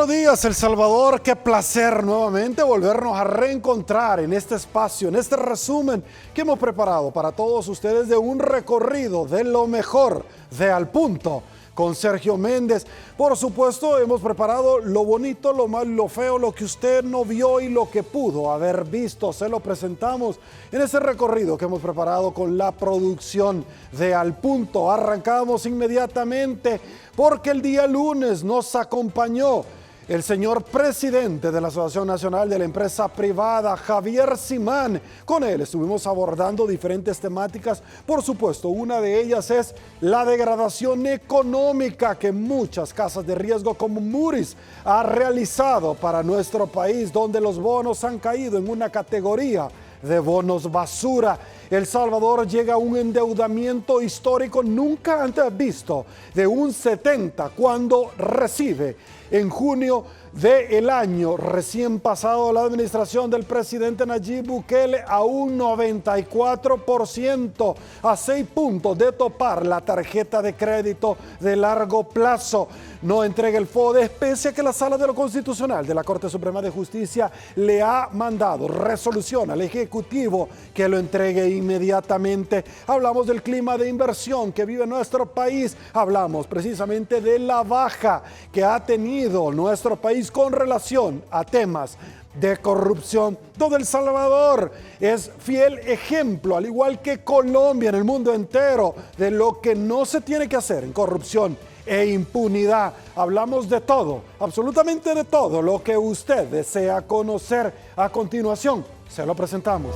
Buenos días, El Salvador. Qué placer nuevamente volvernos a reencontrar en este espacio, en este resumen que hemos preparado para todos ustedes de un recorrido de lo mejor de Al Punto con Sergio Méndez. Por supuesto, hemos preparado lo bonito, lo malo, lo feo, lo que usted no vio y lo que pudo haber visto. Se lo presentamos en ese recorrido que hemos preparado con la producción de Al Punto. Arrancamos inmediatamente porque el día lunes nos acompañó el señor presidente de la Asociación Nacional de la Empresa Privada, Javier Simán. Con él estuvimos abordando diferentes temáticas. Por supuesto, una de ellas es la degradación económica que muchas casas de riesgo como Moody's ha realizado para nuestro país, donde los bonos han caído en una categoría de bonos basura. El Salvador llega a un endeudamiento histórico nunca antes visto de un 70 cuando recibe en junio del año recién pasado la administración del presidente Nayib Bukele a un 94%, a 6 puntos de topar la tarjeta de crédito de largo plazo. No entrega el FODES pese a que la Sala de lo Constitucional de la Corte Suprema de Justicia le ha mandado resolución al Ejecutivo que lo entregue inmediatamente. Hablamos del clima de inversión que vive nuestro país. Hablamos precisamente de la baja que ha tenido nuestro país con relación a temas de corrupción, donde El Salvador es fiel ejemplo, al igual que Colombia en el mundo entero, de lo que no se tiene que hacer en corrupción e impunidad. Hablamos de todo, absolutamente de todo lo que usted desea conocer. A continuación, se lo presentamos.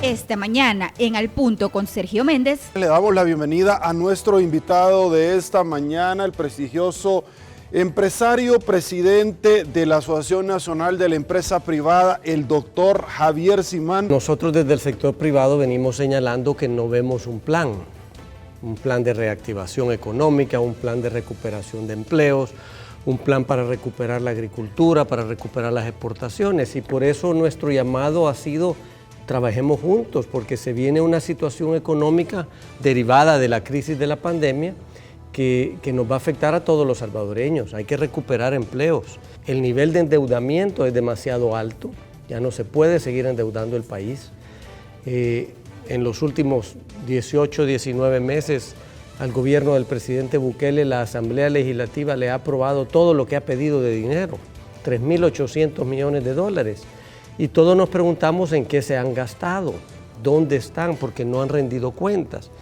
Esta mañana en Al Punto con Sergio Méndez. Le damos la bienvenida a nuestro invitado de esta mañana, el prestigioso empresario presidente de la Asociación Nacional de la Empresa Privada, el doctor Javier Simán. Nosotros desde el sector privado venimos señalando que no vemos un plan de reactivación económica, un plan de recuperación de empleos, un plan para recuperar la agricultura, para recuperar las exportaciones, y por eso nuestro llamado ha sido: trabajemos juntos, porque se viene una situación económica derivada de la crisis de la pandemia que nos va a afectar a todos los salvadoreños. Hay que recuperar empleos. El nivel de endeudamiento es demasiado alto, ya no se puede seguir endeudando el país. En los últimos 18, 19 meses al gobierno del presidente Bukele, la Asamblea Legislativa le ha aprobado todo lo que ha pedido de dinero, 3.800 millones de dólares. Y todos nos preguntamos en qué se han gastado, dónde están, porque no han rendido cuentas.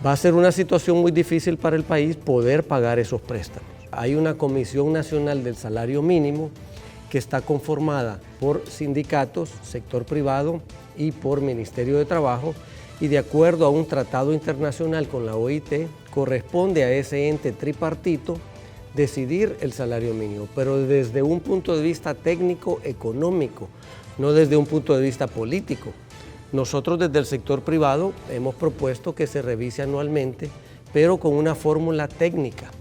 Va a ser una situación muy difícil para el país poder pagar esos préstamos. Hay una Comisión Nacional del Salario Mínimo que está conformada por sindicatos, sector privado y por Ministerio de Trabajo, y de acuerdo a un tratado internacional con la OIT, corresponde a ese ente tripartito decidir el salario mínimo, pero desde un punto de vista técnico, económico, no desde un punto de vista político. Nosotros desde el sector privado hemos propuesto que se revise anualmente, pero con una fórmula técnica.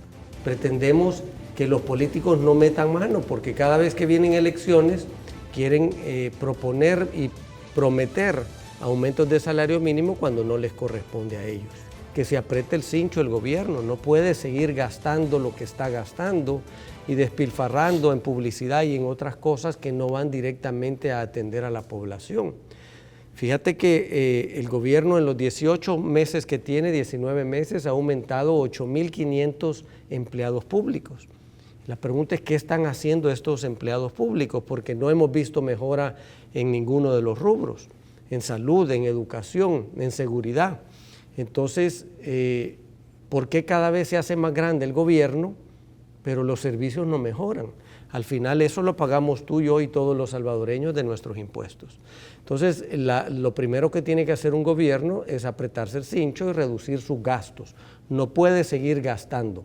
Pretendemos que los políticos no metan mano, porque cada vez que vienen elecciones quieren proponer y prometer aumentos de salario mínimo cuando no les corresponde a ellos. Que se apriete el cincho el gobierno, no puede seguir gastando lo que está gastando y despilfarrando en publicidad y en otras cosas que no van directamente a atender a la población. Fíjate que el gobierno en los 18 meses que tiene, 19 meses, ha aumentado 8.500 empleados públicos. La pregunta es: ¿qué están haciendo estos empleados públicos? Porque no hemos visto mejora en ninguno de los rubros, en salud, en educación, en seguridad. Entonces, ¿por qué cada vez se hace más grande el gobierno, pero los servicios no mejoran? Al final eso lo pagamos tú, yo y todos los salvadoreños de nuestros impuestos. Entonces, lo primero que tiene que hacer un gobierno es apretarse el cincho y reducir sus gastos. No puede seguir gastando.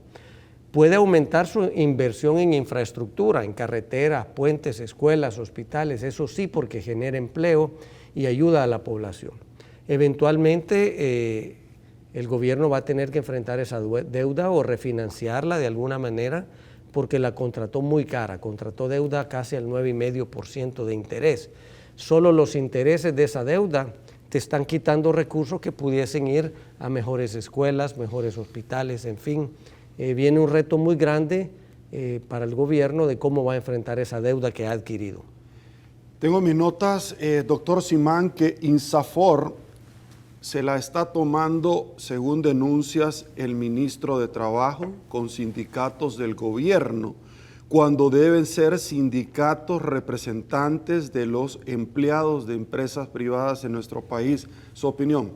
Puede aumentar su inversión en infraestructura, en carreteras, puentes, escuelas, hospitales, eso sí, porque genera empleo y ayuda a la población. Eventualmente, el gobierno va a tener que enfrentar esa deuda o refinanciarla de alguna manera, porque la contrató muy cara, contrató deuda casi al 9,5% de interés. Solo los intereses de esa deuda te están quitando recursos que pudiesen ir a mejores escuelas, mejores hospitales, en fin. Viene un reto muy grande para el gobierno de cómo va a enfrentar esa deuda que ha adquirido. Tengo mis notas, doctor Simán, que INSAFOR se la está tomando, según denuncias, el ministro de Trabajo con sindicatos del gobierno, cuando deben ser sindicatos representantes de los empleados de empresas privadas en nuestro país. ¿Su opinión?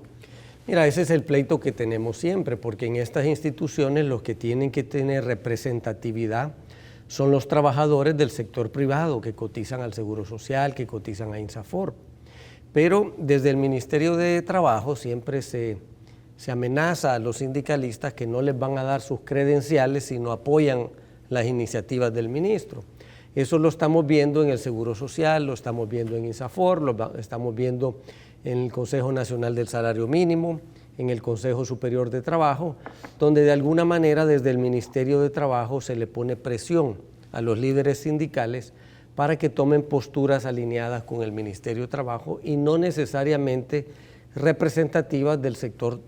Mira, ese es el pleito que tenemos siempre, porque en estas instituciones los que tienen que tener representatividad son los trabajadores del sector privado que cotizan al Seguro Social, que cotizan a INSAFOR. Pero desde el Ministerio de Trabajo siempre se amenaza a los sindicalistas que no les van a dar sus credenciales si no apoyan las iniciativas del ministro. Eso lo estamos viendo en el Seguro Social, lo estamos viendo en INSAFOR, lo estamos viendo en el Consejo Nacional del Salario Mínimo, en el Consejo Superior de Trabajo, donde de alguna manera desde el Ministerio de Trabajo se le pone presión a los líderes sindicales para que tomen posturas alineadas con el Ministerio de Trabajo y no necesariamente representativas del sector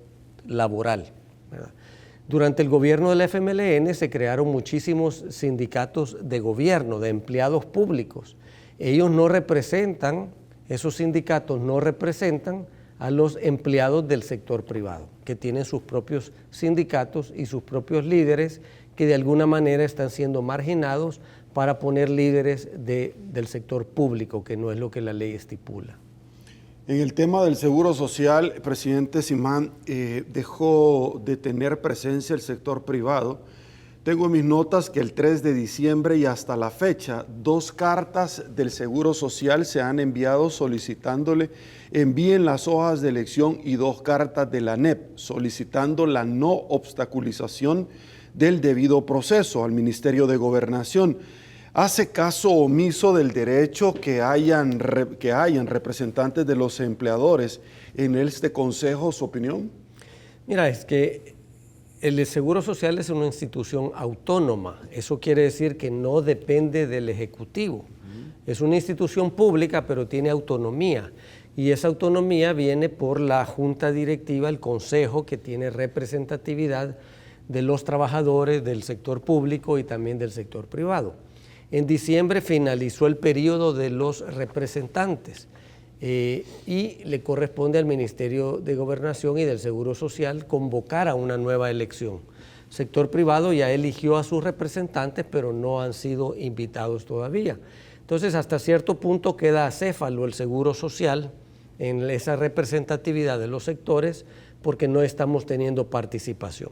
laboral, ¿verdad? Durante el gobierno de la FMLN se crearon muchísimos sindicatos de gobierno, de empleados públicos. Ellos no representan, esos sindicatos no representan a los empleados del sector privado, que tienen sus propios sindicatos y sus propios líderes que de alguna manera están siendo marginados para poner líderes del sector público, que no es lo que la ley estipula. En el tema del Seguro Social, presidente Simán, dejó de tener presencia el sector privado. Tengo en mis notas que el 3 de diciembre y hasta la fecha, 2 cartas del Seguro Social se han enviado solicitándole envíen las hojas de elección y 2 cartas de la ANEP solicitando la no obstaculización del debido proceso al Ministerio de Gobernación. ¿Hace caso omiso del derecho que hayan representantes de los empleadores en este consejo, su opinión? Mira, es que el Seguro Social es una institución autónoma. Eso quiere decir que no depende del Ejecutivo. Es una institución pública, pero tiene autonomía. Y esa autonomía viene por la Junta Directiva, el Consejo, que tiene representatividad de los trabajadores del sector público y también del sector privado. En diciembre finalizó el periodo de los representantes y le corresponde al Ministerio de Gobernación y del Seguro Social convocar a una nueva elección. El sector privado ya eligió a sus representantes, pero no han sido invitados todavía. Entonces, hasta cierto punto queda acéfalo el Seguro Social en esa representatividad de los sectores porque no estamos teniendo participación.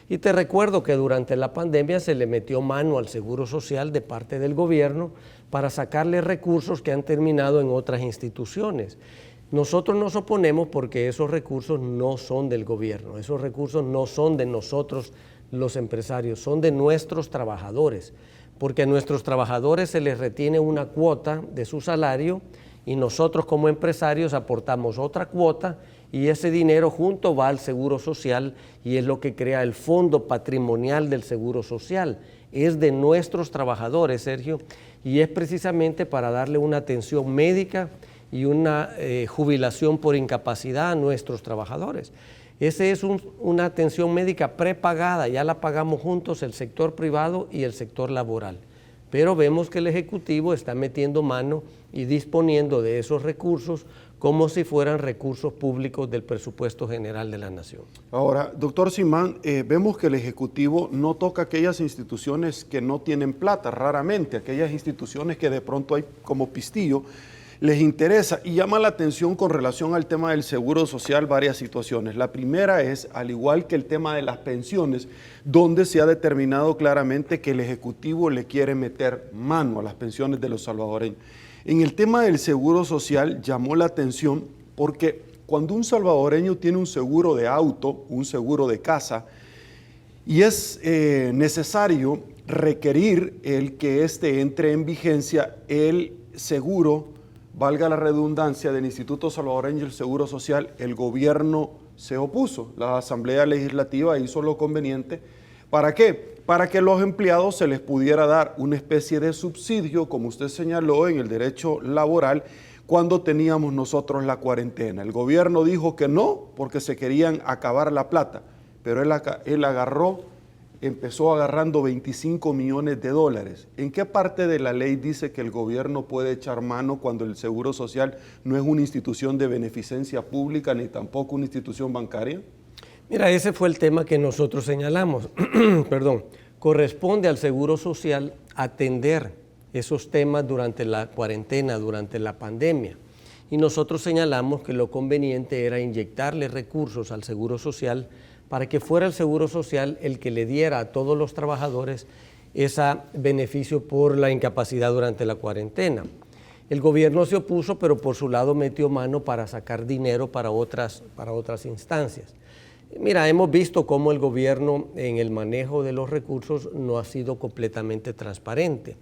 Y te recuerdo que durante la pandemia se le metió mano al Seguro Social de parte del gobierno para sacarle recursos que han terminado en otras instituciones. Nosotros nos oponemos porque esos recursos no son del gobierno, esos recursos no son de nosotros los empresarios, son de nuestros trabajadores, porque a nuestros trabajadores se les retiene una cuota de su salario y nosotros como empresarios aportamos otra cuota y ese dinero junto va al Seguro Social y es lo que crea el fondo patrimonial del Seguro Social. Es de nuestros trabajadores, Sergio, y es precisamente para darle una atención médica y una jubilación por incapacidad a nuestros trabajadores. Esa es una atención médica prepagada, ya la pagamos juntos el sector privado y el sector laboral. Pero vemos que el Ejecutivo está metiendo mano y disponiendo de esos recursos como si fueran recursos públicos del presupuesto general de la Nación. Ahora, doctor Simán, vemos que el Ejecutivo no toca aquellas instituciones que no tienen plata, raramente, aquellas instituciones que de pronto hay como pistillo, les interesa y llama la atención con relación al tema del Seguro Social varias situaciones. La primera es, al igual que el tema de las pensiones, donde se ha determinado claramente que el Ejecutivo le quiere meter mano a las pensiones de los salvadoreños. En el tema del Seguro Social llamó la atención porque cuando un salvadoreño tiene un seguro de auto, un seguro de casa, y es necesario requerir el que éste entre en vigencia, el seguro, valga la redundancia, del Instituto Salvadoreño del Seguro Social, el gobierno se opuso. La Asamblea Legislativa hizo lo conveniente. ¿Para qué? Para que los empleados se les pudiera dar una especie de subsidio, como usted señaló, en el derecho laboral, cuando teníamos nosotros la cuarentena. El gobierno dijo que no, porque se querían acabar la plata, pero él empezó agarrando 25 millones de dólares. ¿En qué parte de la ley dice que el gobierno puede echar mano cuando el Seguro Social no es una institución de beneficencia pública ni tampoco una institución bancaria? Mira, ese fue el tema que nosotros señalamos. Perdón. Corresponde al Seguro Social atender esos temas durante la cuarentena, durante la pandemia. Y nosotros señalamos que lo conveniente era inyectarle recursos al Seguro Social para que fuera el Seguro Social el que le diera a todos los trabajadores ese beneficio por la incapacidad durante la cuarentena. El gobierno se opuso, pero por su lado metió mano para sacar dinero para otras instancias. Mira, hemos visto cómo el gobierno en el manejo de los recursos no ha sido completamente transparente.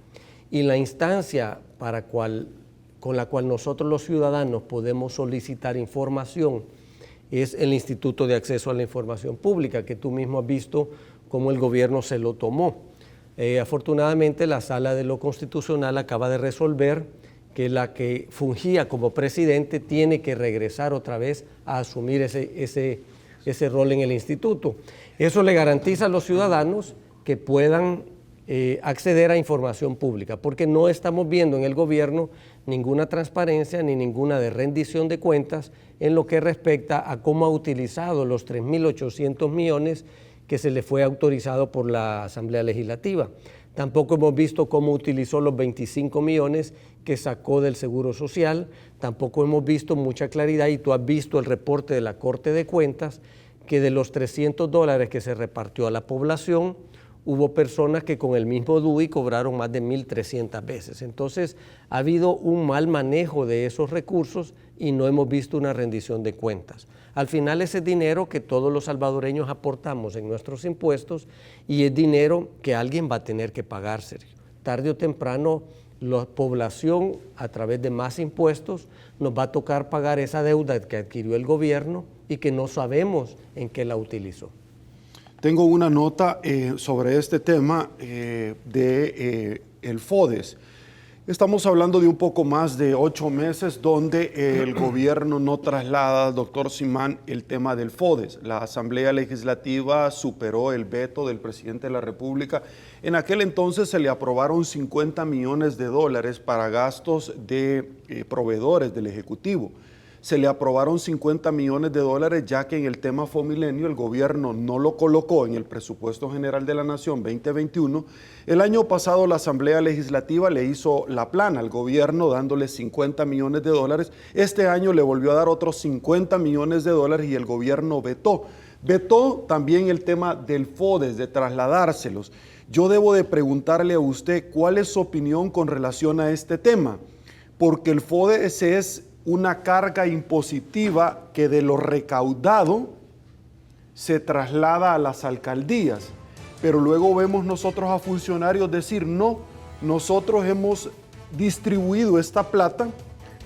Y la instancia con la cual nosotros los ciudadanos podemos solicitar información es el Instituto de Acceso a la Información Pública, que tú mismo has visto cómo el gobierno se lo tomó. Afortunadamente, la Sala de lo Constitucional acaba de resolver que la que fungía como presidente tiene que regresar otra vez a asumir ese rol en el instituto. Eso le garantiza a los ciudadanos que puedan acceder a información pública, porque no estamos viendo en el gobierno ninguna transparencia ni ninguna de rendición de cuentas en lo que respecta a cómo ha utilizado los 3.800 millones que se le fue autorizado por la Asamblea Legislativa. Tampoco hemos visto cómo utilizó los 25 millones que sacó del Seguro Social, tampoco hemos visto mucha claridad, y tú has visto el reporte de la Corte de Cuentas, que de los $300 que se repartió a la población, hubo personas que con el mismo DUI cobraron más de 1.300 veces. Entonces, ha habido un mal manejo de esos recursos y no hemos visto una rendición de cuentas. Al final, ese dinero que todos los salvadoreños aportamos en nuestros impuestos, y es dinero que alguien va a tener que pagar, Sergio. Tarde o temprano, la población, a través de más impuestos, nos va a tocar pagar esa deuda que adquirió el gobierno y que no sabemos en qué la utilizó. Tengo una nota sobre este tema de el FODES. Estamos hablando de un poco más de 8 meses donde el gobierno no traslada al doctor Simán el tema del FODES. La Asamblea Legislativa superó el veto del presidente de la República. En aquel entonces se le aprobaron 50 millones de dólares para gastos de proveedores del Ejecutivo. Se le aprobaron 50 millones de dólares, ya que en el tema Fomilenio el gobierno no lo colocó en el Presupuesto General de la Nación 2021. El año pasado la Asamblea Legislativa le hizo la plana al gobierno dándole 50 millones de dólares. Este año le volvió a dar otros 50 millones de dólares y el gobierno vetó. Vetó también el tema del FODES, de trasladárselos. Yo debo de preguntarle a usted cuál es su opinión con relación a este tema, porque el FODES es una carga impositiva que de lo recaudado se traslada a las alcaldías, pero luego vemos nosotros a funcionarios decir, no, nosotros hemos distribuido esta plata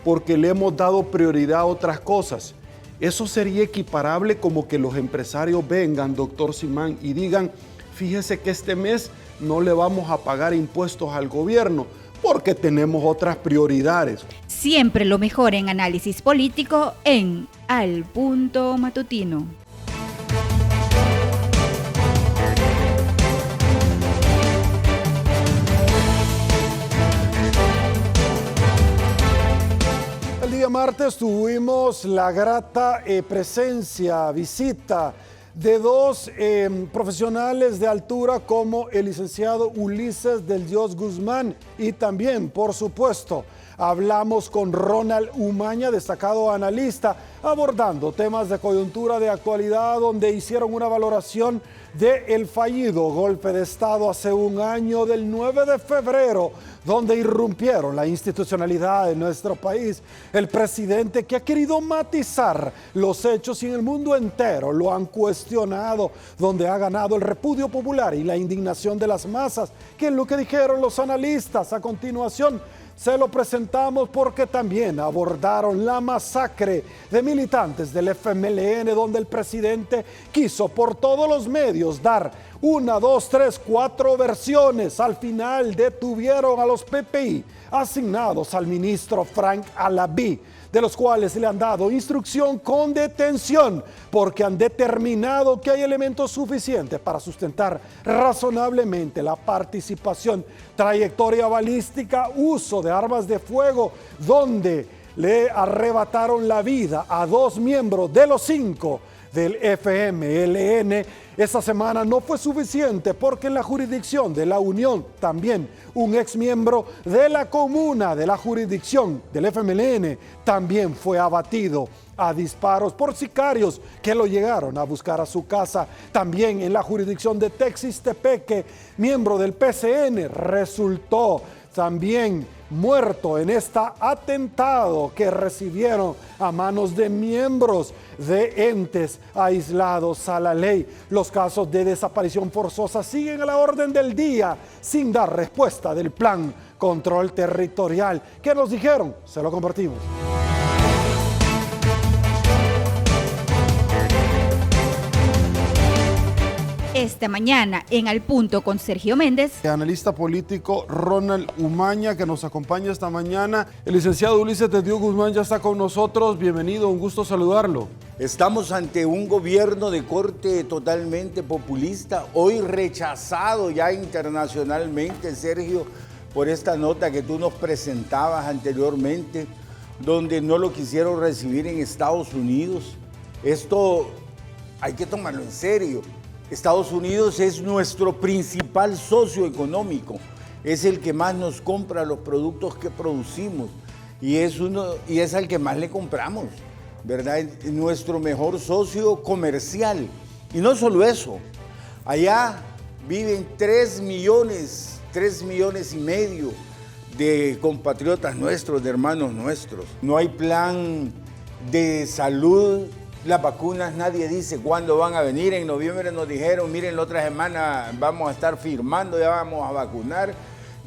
porque le hemos dado prioridad a otras cosas. Eso sería equiparable como que los empresarios vengan, doctor Simán, y digan, fíjese que este mes no le vamos a pagar impuestos al gobierno porque tenemos otras prioridades. Siempre lo mejor en análisis político en Al Punto Matutino. El día martes tuvimos la grata visita de dos profesionales de altura como el licenciado Ulises del Dios Guzmán, y también, por supuesto, hablamos con Ronald Umaña, destacado analista, abordando temas de coyuntura de actualidad, donde hicieron una valoración del fallido golpe de Estado hace un año, del 9 de febrero, donde irrumpieron la institucionalidad de nuestro país. El presidente, que ha querido matizar los hechos y en el mundo entero lo han cuestionado, donde ha ganado el repudio popular y la indignación de las masas, que es lo que dijeron los analistas. A continuación, se lo presentamos porque también abordaron la masacre de militantes del FMLN, donde el presidente quiso por todos los medios dar 1, 2, 3, 4 versiones. Al final detuvieron a los PPI asignados al ministro Frank Alaví, de los cuales le han dado instrucción con detención porque han determinado que hay elementos suficientes para sustentar razonablemente la participación, trayectoria balística, uso de armas de fuego, donde le arrebataron la vida a 2 miembros de los 5 del FMLN. Esta semana no fue suficiente porque en la jurisdicción de la Unión también un exmiembro de la comuna de la jurisdicción del FMLN también fue abatido a disparos por sicarios que lo llegaron a buscar a su casa. También en la jurisdicción de Texistepeque, miembro del PCN resultó también muerto en este atentado que recibieron a manos de miembros de entes aislados a la ley. Los casos de desaparición forzosa siguen a la orden del día sin dar respuesta del plan control territorial. ¿Qué nos dijeron? Se lo compartimos. Esta mañana en Al Punto con Sergio Méndez. El analista político Ronald Umaña, que nos acompaña esta mañana. El licenciado Ulises de Dios Guzmán ya está con nosotros. Bienvenido, un gusto saludarlo. Estamos ante un gobierno de corte totalmente populista, hoy rechazado ya internacionalmente, Sergio, por esta nota que tú nos presentabas anteriormente, donde no lo quisieron recibir en Estados Unidos. Esto hay que tomarlo en serio. Estados Unidos es nuestro principal socio económico, es el que más nos compra los productos que producimos y es al que más le compramos, ¿verdad? Es nuestro mejor socio comercial. Y no solo eso, allá viven 3 millones y medio de compatriotas nuestros, de hermanos nuestros. No hay plan de salud. Las vacunas, nadie dice cuándo van a venir. En noviembre nos dijeron, miren, la otra semana vamos a estar firmando, ya vamos a vacunar.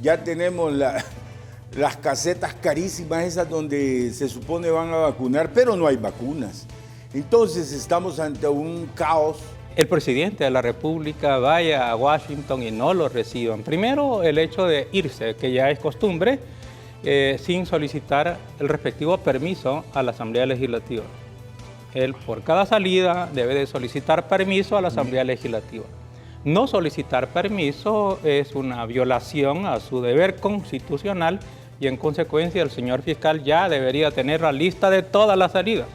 Ya tenemos las casetas carísimas esas donde se supone van a vacunar, pero no hay vacunas. Entonces estamos ante un caos. El presidente de la República vaya a Washington y no lo reciban. Primero, el hecho de irse, que ya es costumbre, sin solicitar el respectivo permiso a la Asamblea Legislativa. Él, por cada salida, debe de solicitar permiso a la Asamblea Legislativa. No solicitar permiso es una violación a su deber constitucional y, en consecuencia, el señor fiscal ya debería tener la lista de todas las salidas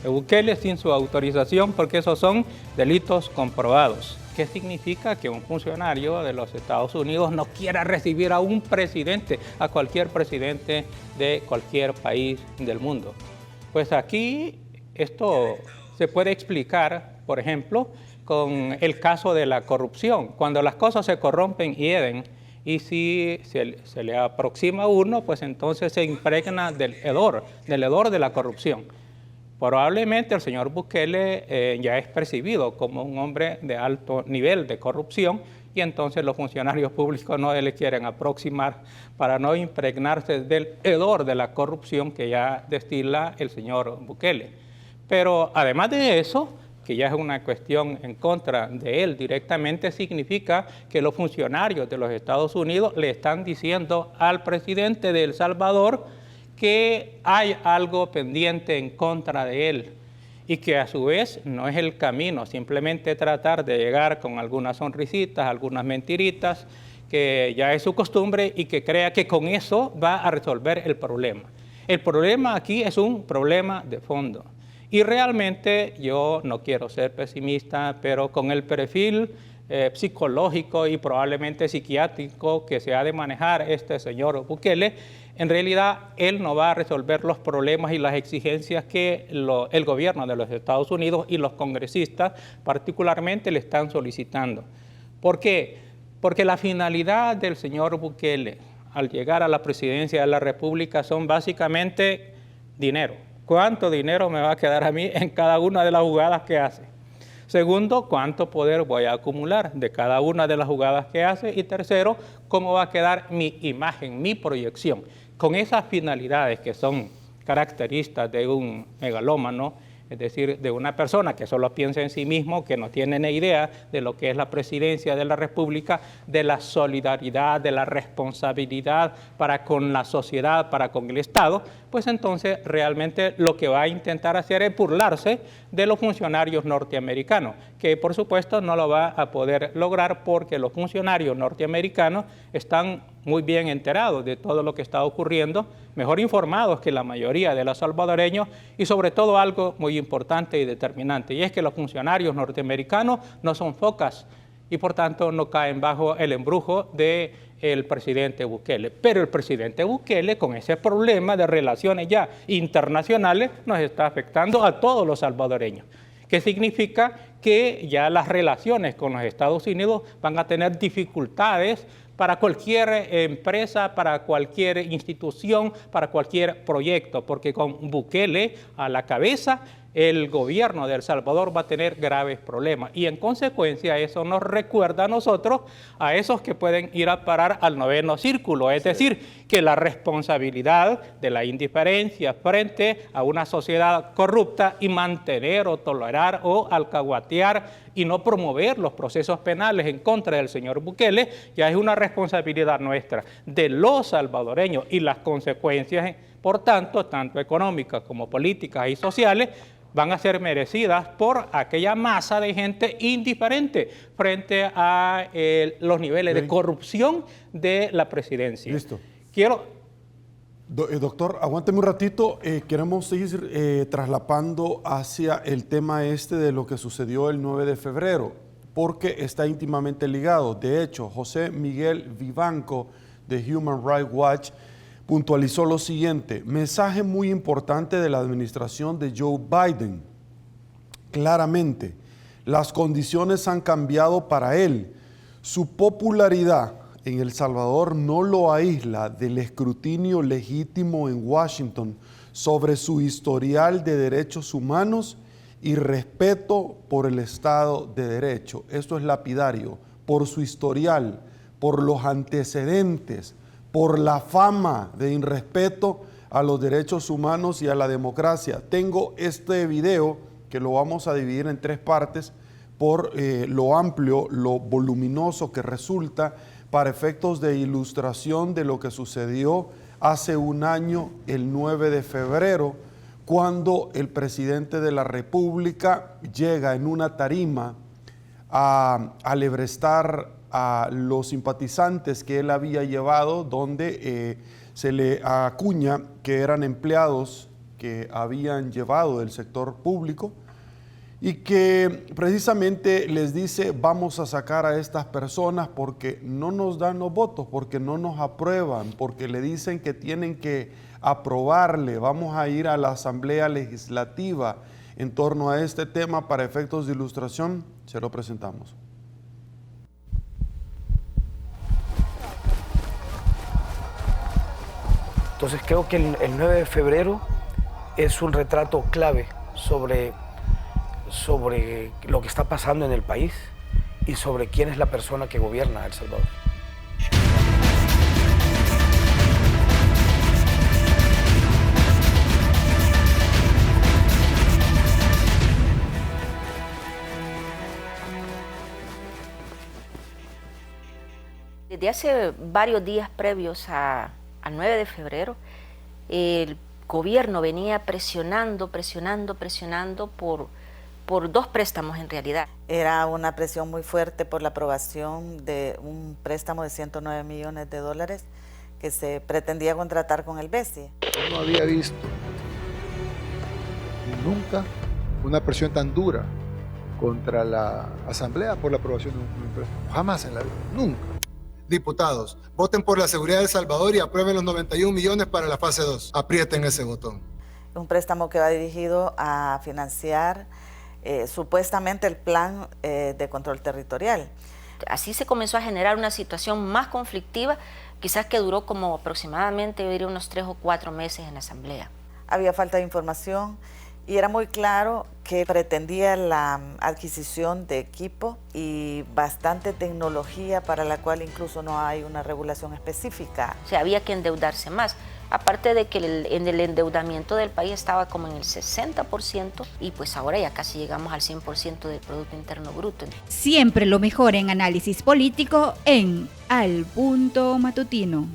de Bukele sin su autorización, porque esos son delitos comprobados. ¿Qué significa? Que un funcionario de los Estados Unidos no quiera recibir a un presidente, a cualquier presidente de cualquier país del mundo. Pues aquí esto se puede explicar, por ejemplo, con el caso de la corrupción. Cuando las cosas se corrompen y hieden, y si se le aproxima a uno, pues entonces se impregna del hedor de la corrupción. Probablemente el señor Bukele ya es percibido como un hombre de alto nivel de corrupción y entonces los funcionarios públicos no le quieren aproximar para no impregnarse del hedor de la corrupción que ya destila el señor Bukele. Pero además de eso, que ya es una cuestión en contra de él directamente, significa que los funcionarios de los Estados Unidos le están diciendo al presidente de El Salvador que hay algo pendiente en contra de él y que a su vez no es el camino, simplemente tratar de llegar con algunas sonrisitas, algunas mentiritas, que ya es su costumbre y que crea que con eso va a resolver el problema. El problema aquí es un problema de fondo. Y realmente yo no quiero ser pesimista, pero con el perfil psicológico y probablemente psiquiátrico que se ha de manejar este señor Bukele, en realidad él no va a resolver los problemas y las exigencias que el gobierno de los Estados Unidos y los congresistas particularmente le están solicitando. ¿Por qué? Porque la finalidad del señor Bukele al llegar a la presidencia de la República son básicamente dinero. ¿Cuánto dinero me va a quedar a mí en cada una de las jugadas que hace? Segundo, ¿cuánto poder voy a acumular de cada una de las jugadas que hace? Y tercero, ¿cómo va a quedar mi imagen, mi proyección? Con esas finalidades que son características de un megalómano, es decir, de una persona que solo piensa en sí mismo, que no tiene ni idea de lo que es la presidencia de la República, de la solidaridad, de la responsabilidad para con la sociedad, para con el Estado, pues entonces realmente lo que va a intentar hacer es burlarse de los funcionarios norteamericanos, que por supuesto no lo va a poder lograr porque los funcionarios norteamericanos están muy bien enterados de todo lo que está ocurriendo, mejor informados que la mayoría de los salvadoreños, y sobre todo algo muy importante y determinante, y es que los funcionarios norteamericanos no son focas y por tanto no caen bajo el embrujo del presidente Bukele. Pero el presidente Bukele, con ese problema de relaciones ya internacionales, nos está afectando a todos los salvadoreños. ¿Qué significa? Que ya las relaciones con los Estados Unidos van a tener dificultades para cualquier empresa, para cualquier institución, para cualquier proyecto, porque con Bukele a la cabeza, el gobierno de El Salvador va a tener graves problemas. Y en consecuencia eso nos recuerda a nosotros, a esos que pueden ir a parar al noveno círculo, es decir, que la responsabilidad de la indiferencia frente a una sociedad corrupta y mantener o tolerar o alcahuatear y no promover los procesos penales en contra del señor Bukele, ya es una responsabilidad nuestra, de los salvadoreños, y las consecuencias, por tanto, tanto económicas como políticas y sociales, van a ser merecidas por aquella masa de gente indiferente frente a los niveles de corrupción de la presidencia. Listo. Doctor, aguánteme un ratito. Queremos seguir traslapando hacia el tema de lo que sucedió el 9 de febrero, porque está íntimamente ligado. De hecho, José Miguel Vivanco de Human Rights Watch puntualizó lo siguiente: mensaje muy importante de la administración de Joe Biden. Claramente, las condiciones han cambiado para él. Su popularidad en El Salvador no lo aísla del escrutinio legítimo en Washington sobre su historial de derechos humanos y respeto por el Estado de Derecho. Esto es lapidario, por su historial, por los antecedentes, por la fama de irrespeto a los derechos humanos y a la democracia. Tengo este video que lo vamos a dividir en 3 partes por lo amplio, lo voluminoso que resulta, para efectos de ilustración de lo que sucedió hace un año, el 9 de febrero, cuando el presidente de la República llega en una tarima a alebrestar a los simpatizantes que él había llevado, donde se le acuña que eran empleados que habían llevado del sector público y que precisamente les dice: vamos a sacar a estas personas porque no nos dan los votos, porque no nos aprueban, porque le dicen que tienen que aprobarle. Vamos a ir a la Asamblea Legislativa en torno a este tema. Para efectos de ilustración, se lo presentamos. Entonces creo que el 9 de febrero es un retrato clave sobre lo que está pasando en el país y sobre quién es la persona que gobierna El Salvador. Desde hace varios días previos al 9 de febrero, el gobierno venía presionando por 2 préstamos en realidad. Era una presión muy fuerte por la aprobación de un préstamo de 109 millones de dólares que se pretendía contratar con el BESIE. Yo no había visto nunca una presión tan dura contra la Asamblea por la aprobación de un préstamo. Jamás en la vida, nunca. Diputados, voten por la seguridad de El Salvador y aprueben los 91 millones para la fase 2. Aprieten ese botón. Un préstamo que va dirigido a financiar supuestamente el plan de control territorial. Así se comenzó a generar una situación más conflictiva, quizás que duró como aproximadamente, yo diría, unos 3 o 4 meses en la Asamblea. Había falta de información y era muy claro que pretendía la adquisición de equipo y bastante tecnología para la cual incluso no hay una regulación específica. O sea, había que endeudarse más. Aparte de que en el endeudamiento del país estaba como en el 60% y pues ahora ya casi llegamos al 100% del Producto Interno Bruto. Siempre lo mejor en análisis político en Al Punto Matutino.